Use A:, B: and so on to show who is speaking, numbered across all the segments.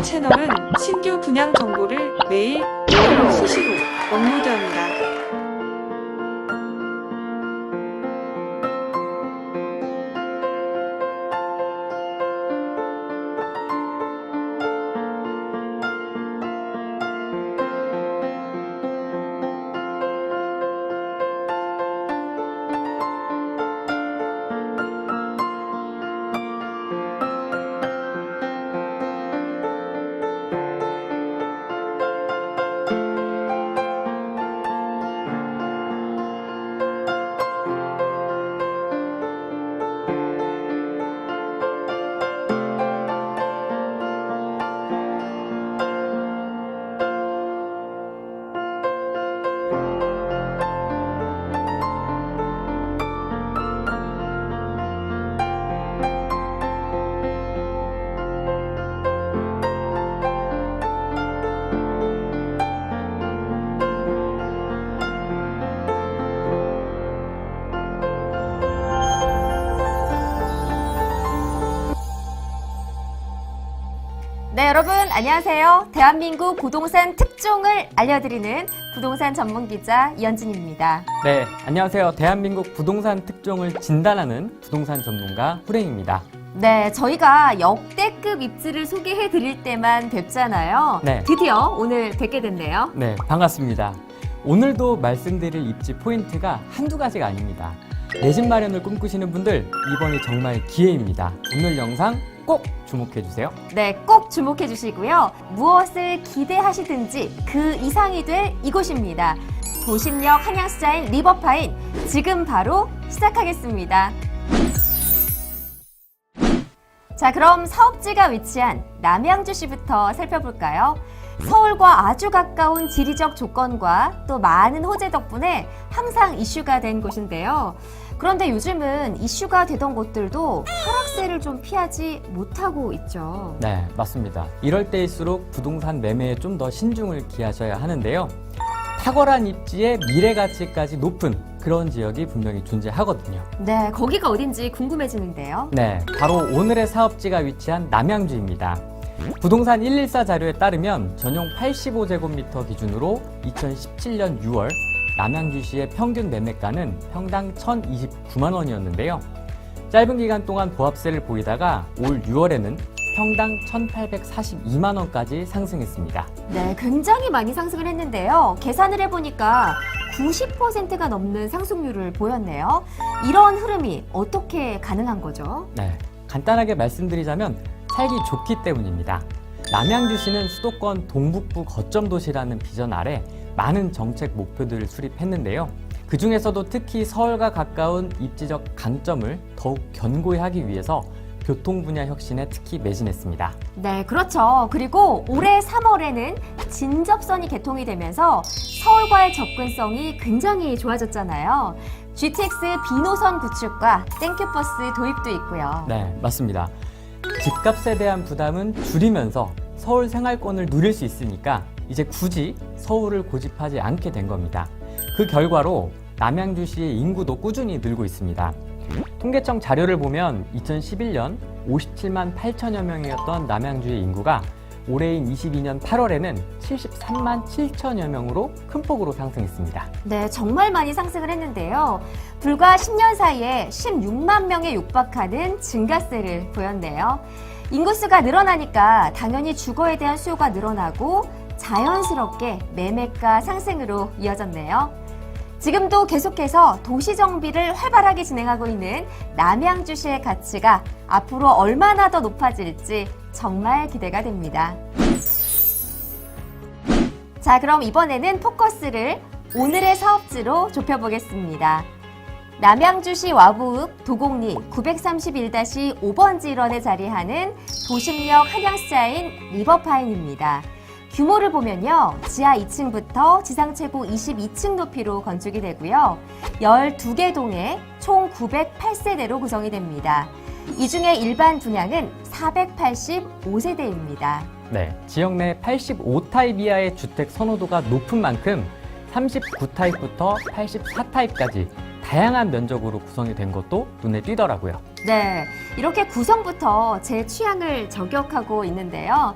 A: 채널은 신규 분양 정보를 매일 수시로 업로드합니다.
B: 네, 여러분 안녕하세요. 대한민국 부동산 특종을 알려드리는 부동산 전문기자 이현진입니다.
C: 네, 안녕하세요. 대한민국 부동산 특종을 진단하는 부동산 전문가 후랭입니다.
B: 네, 저희가 역대급 입지를 소개해드릴 때만 뵙잖아요.
C: 네.
B: 드디어 오늘 뵙게 됐네요.
C: 네, 반갑습니다. 오늘도 말씀드릴 입지 포인트가 한두 가지가 아닙니다. 내 집 마련을 꿈꾸시는 분들, 이번이 정말 기회입니다. 오늘 영상 꼭 주목해주세요.
B: 네, 꼭 주목해 주시고요. 무엇을 기대하시든지 그 이상이 될 이곳입니다. 도심역 한양스타일 리버파인, 지금 바로 시작하겠습니다. 자, 그럼 사업지가 위치한 남양주시부터 살펴볼까요? 서울과 아주 가까운 지리적 조건과 또 많은 호재 덕분에 항상 이슈가 된 곳인데요. 그런데 요즘은 이슈가 되던 곳들도 하락세를 좀 피하지 못하고 있죠.
C: 네, 맞습니다. 이럴 때일수록 부동산 매매에 좀 더 신중을 기하셔야 하는데요. 탁월한 입지에 미래 가치까지 높은 그런 지역이 분명히 존재하거든요.
B: 네, 거기가 어딘지 궁금해지는데요.
C: 네, 바로 오늘의 사업지가 위치한 남양주입니다. 부동산 114 자료에 따르면 전용 85제곱미터 기준으로 2017년 6월 남양주시의 평균 매매가는 평당 1,029만 원이었는데요. 짧은 기간 동안 보합세를 보이다가 올 6월에는 평당 1,842만 원까지 상승했습니다.
B: 네, 굉장히 많이 상승을 했는데요. 계산을 해보니까 90%가 넘는 상승률을 보였네요. 이런 흐름이 어떻게 가능한 거죠?
C: 네, 간단하게 말씀드리자면 살기 좋기 때문입니다. 남양주시는 수도권 동북부 거점 도시라는 비전 아래 많은 정책 목표들을 수립했는데요. 그 중에서도 특히 서울과 가까운 입지적 강점을 더욱 견고히 하기 위해서 교통 분야 혁신에 특히 매진했습니다.
B: 네, 그렇죠. 그리고 올해 3월에는 진접선이 개통이 되면서 서울과의 접근성이 굉장히 좋아졌잖아요. GTX B노선 구축과 땡큐버스 도입도 있고요.
C: 네, 맞습니다. 집값에 대한 부담은 줄이면서 서울 생활권을 누릴 수 있으니까 이제 굳이 서울을 고집하지 않게 된 겁니다. 그 결과로 남양주시의 인구도 꾸준히 늘고 있습니다. 통계청 자료를 보면 2011년 57만 8천여 명이었던 남양주의 인구가 올해인 22년 8월에는 73만 7천여 명으로 큰 폭으로 상승했습니다.
B: 네, 정말 많이 상승을 했는데요. 불과 10년 사이에 16만 명에 육박하는 증가세를 보였네요. 인구수가 늘어나니까 당연히 주거에 대한 수요가 늘어나고 자연스럽게 매매가 상승으로 이어졌네요. 지금도 계속해서 도시 정비를 활발하게 진행하고 있는 남양주시의 가치가 앞으로 얼마나 더 높아질지 정말 기대가 됩니다. 자, 그럼 이번에는 포커스를 오늘의 사업지로 좁혀보겠습니다. 남양주시 와부읍 도곡리 931-5번지 일원에 자리하는 도심역 한양스타인 리버파인입니다. 규모를 보면요, 지하 2층부터 지상 최고 22층 높이로 건축이 되고요. 12개 동에 총 908세대로 구성이 됩니다. 이 중에 일반 분양은 485세대입니다.
C: 네, 지역 내 85타입 이하의 주택 선호도가 높은 만큼 39타입부터 84타입까지 다양한 면적으로 구성이 된 것도 눈에 띄더라고요.
B: 네, 이렇게 구성부터 제 취향을 저격하고 있는데요.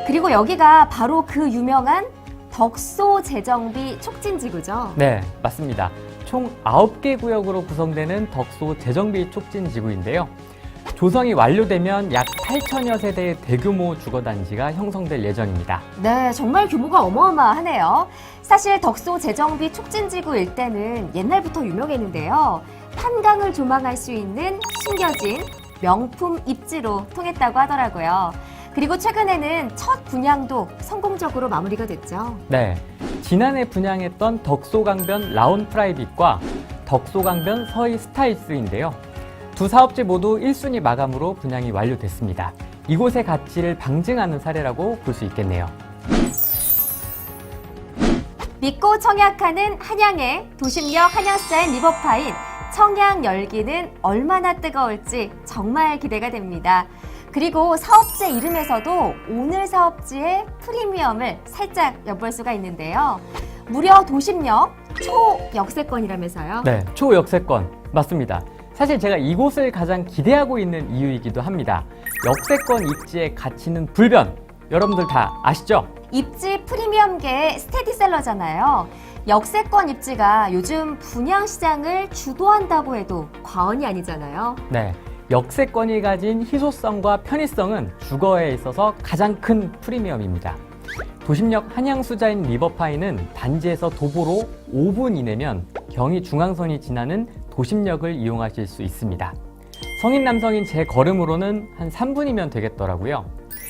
B: 그리고 여기가 바로 그 유명한 덕소 재정비 촉진지구죠.
C: 네, 맞습니다. 총 9개 구역으로 구성되는 덕소 재정비 촉진지구인데요. 조성이 완료되면 약 8천여 세대의 대규모 주거단지가 형성될 예정입니다.
B: 네, 정말 규모가 어마어마하네요. 사실 덕소 재정비 촉진지구 일대는 옛날부터 유명했는데요. 한강을 조망할 수 있는 숨겨진 명품 입지로 통했다고 하더라고요. 그리고 최근에는 첫 분양도 성공적으로 마무리가 됐죠.
C: 네, 지난해 분양했던 덕소강변 라온 프라이빗과 덕소강변 서희 스타일스인데요. 두 사업지 모두 1순위 마감으로 분양이 완료됐습니다. 이곳의 가치를 방증하는 사례라고 볼 수 있겠네요.
B: 믿고 청약하는 한양의 도심역 한양스타일 리버파인 청양 열기는 얼마나 뜨거울지 정말 기대가 됩니다. 그리고 사업지 이름에서도 오늘 사업지의 프리미엄을 살짝 엿볼 수가 있는데요. 무려 도심역 초역세권이라면서요.
C: 네, 초역세권 맞습니다. 사실 제가 이곳을 가장 기대하고 있는 이유이기도 합니다. 역세권 입지의 가치는 불변. 여러분들 다 아시죠?
B: 입지 프리미엄계의 스테디셀러잖아요. 역세권 입지가 요즘 분양 시장을 주도한다고 해도 과언이 아니잖아요.
C: 네, 역세권이 가진 희소성과 편의성은 주거에 있어서 가장 큰 프리미엄입니다. 도심역 한양수자인 리버파이는 단지에서 도보로 5분 이내면 경의중앙선이 지나는 도심역을 이용하실 수 있습니다. 성인 남성인 제 걸음으로는 한 3분이면 되겠더라고요.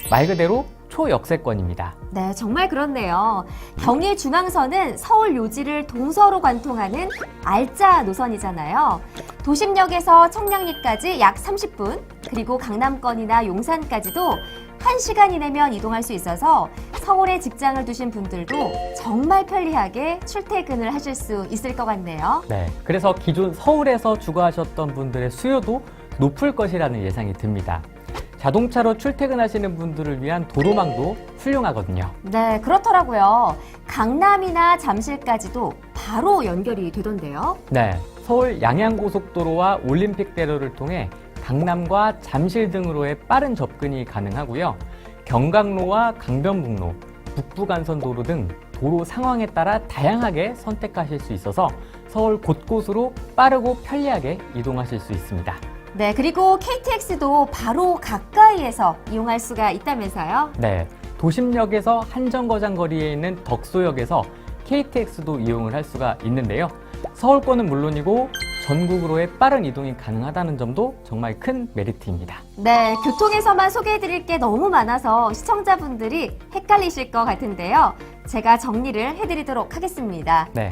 C: 말 그대로 초역세권입니다.
B: 네, 정말 그렇네요. 경의중앙선은 서울 요지를 동서로 관통하는 알짜 노선이잖아요. 도심역에서 청량리까지 약 30분, 그리고 강남권이나 용산까지도 1시간 이내면 이동할 수 있어서 서울에 직장을 두신 분들도 정말 편리하게 출퇴근을 하실 수 있을 것 같네요.
C: 네, 그래서 기존 서울에서 주거하셨던 분들의 수요도 높을 것이라는 예상이 듭니다. 자동차로 출퇴근하시는 분들을 위한 도로망도 훌륭하거든요.
B: 네, 그렇더라고요. 강남이나 잠실까지도 바로 연결이 되던데요.
C: 네, 서울 양양고속도로와 올림픽대로를 통해 강남과 잠실 등으로의 빠른 접근이 가능하고요. 경강로와 강변북로, 북부간선도로 등 도로 상황에 따라 다양하게 선택하실 수 있어서 서울 곳곳으로 빠르고 편리하게 이동하실 수 있습니다.
B: 네, 그리고 KTX도 바로 가까이에서 이용할 수가 있다면서요?
C: 네, 도심역에서 한정거장 거리에 있는 덕소역에서 KTX도 이용을 할 수가 있는데요. 서울권은 물론이고 전국으로의 빠른 이동이 가능하다는 점도 정말 큰 메리트입니다.
B: 네, 교통에서만 소개해드릴 게 너무 많아서 시청자분들이 헷갈리실 것 같은데요. 제가 정리를 해드리도록 하겠습니다.
C: 네,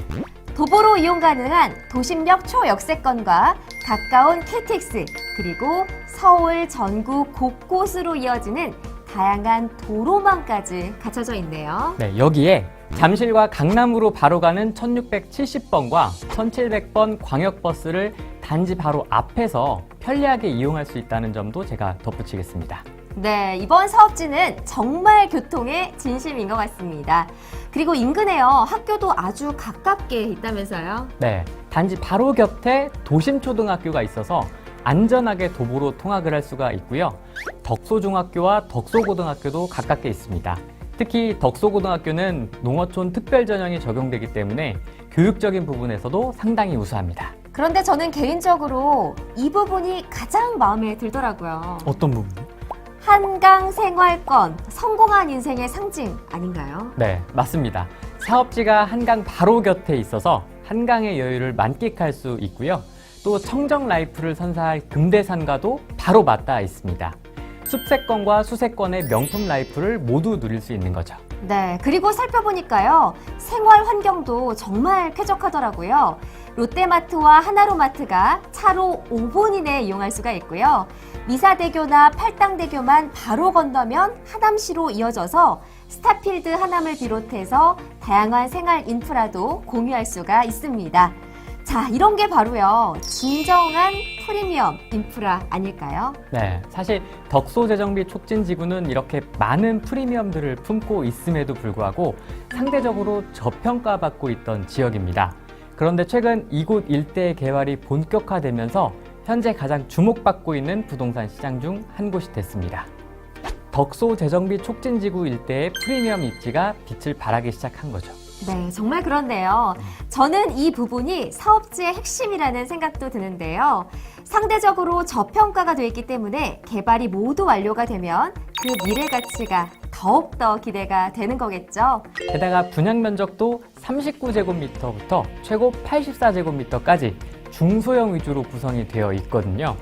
B: 도보로 이용 가능한 도심역 초역세권과 가까운 KTX, 그리고 서울, 전국 곳곳으로 이어지는 다양한 도로망까지 갖춰져 있네요.
C: 네, 여기에 잠실과 강남으로 바로 가는 1670번과 1700번 광역버스를 단지 바로 앞에서 편리하게 이용할 수 있다는 점도 제가 덧붙이겠습니다.
B: 네, 이번 사업지는 정말 교통의 진심인 것 같습니다. 그리고 인근에요, 학교도 아주 가깝게 있다면서요?
C: 네, 단지 바로 곁에 도심초등학교가 있어서 안전하게 도보로 통학을 할 수가 있고요. 덕소중학교와 덕소고등학교도 가깝게 있습니다. 특히 덕소고등학교는 농어촌 특별전형이 적용되기 때문에 교육적인 부분에서도 상당히 우수합니다.
B: 그런데 저는 개인적으로 이 부분이 가장 마음에 들더라고요.
C: 어떤 부분이요?
B: 한강 생활권, 성공한 인생의 상징 아닌가요?
C: 네, 맞습니다. 사업지가 한강 바로 곁에 있어서 한강의 여유를 만끽할 수 있고요. 또 청정 라이프를 선사할 금대산과도 바로 맞닿아 있습니다. 숲세권과 수세권의 명품 라이프를 모두 누릴 수 있는 거죠.
B: 네, 그리고 살펴보니까요, 생활 환경도 정말 쾌적하더라고요. 롯데마트와 하나로마트가 차로 5분 이내에 이용할 수가 있고요. 미사대교나 팔당대교만 바로 건너면 하남시로 이어져서 스타필드 하남을 비롯해서 다양한 생활 인프라도 공유할 수가 있습니다. 자, 이런 게 바로요. 진정한 프리미엄 인프라 아닐까요?
C: 네, 사실 덕소재정비 촉진지구는 이렇게 많은 프리미엄들을 품고 있음에도 불구하고 상대적으로 저평가받고 있던 지역입니다. 그런데 최근 이곳 일대의 개발이 본격화되면서 현재 가장 주목받고 있는 부동산 시장 중 한 곳이 됐습니다. 덕소재정비 촉진지구 일대의 프리미엄 입지가 빛을 발하기 시작한 거죠.
B: 네, 정말 그런데요. 저는 이 부분이 사업지의 핵심이라는 생각도 드는데요. 상대적으로 저평가가 되어 있기 때문에 개발이 모두 완료가 되면 그 미래 가치가 더욱더 기대가 되는 거겠죠.
C: 게다가 분양 면적도 39제곱미터부터 최고 84제곱미터까지 중소형 위주로 구성이 되어 있거든요.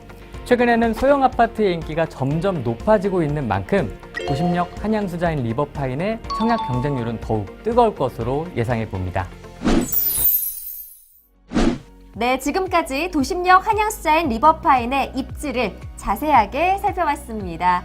C: 최근에는 소형 아파트의 인기가 점점 높아지고 있는 만큼 도심역 한양수자인 리버파인의 청약 경쟁률은 더욱 뜨거울 것으로 예상해 봅니다.
B: 네, 지금까지 도심역 한양수자인 리버파인의 입지를 자세하게 살펴봤습니다.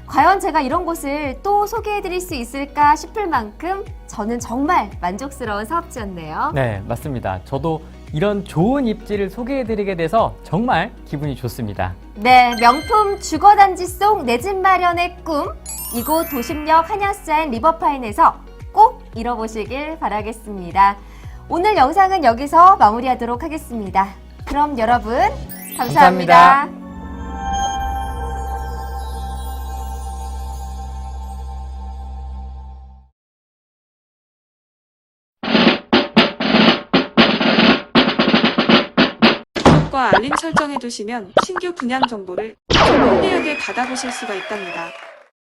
B: 과연 제가 이런 곳을 또 소개해드릴 수 있을까 싶을 만큼 저는 정말 만족스러운 사업지였네요.
C: 네, 맞습니다. 저도 이런 좋은 입지를 소개해드리게 돼서 정말 기분이 좋습니다.
B: 네, 명품 주거단지 속 내 집 마련의 꿈, 이곳 도심역 한양수자인 리버파인에서 꼭 이뤄보시길 바라겠습니다. 오늘 영상은 여기서 마무리하도록 하겠습니다. 그럼 여러분, 감사합니다.
A: 구독과 알림 설정해 두시면 신규 분양 정보를 편리하게 받아보실 수가 있답니다.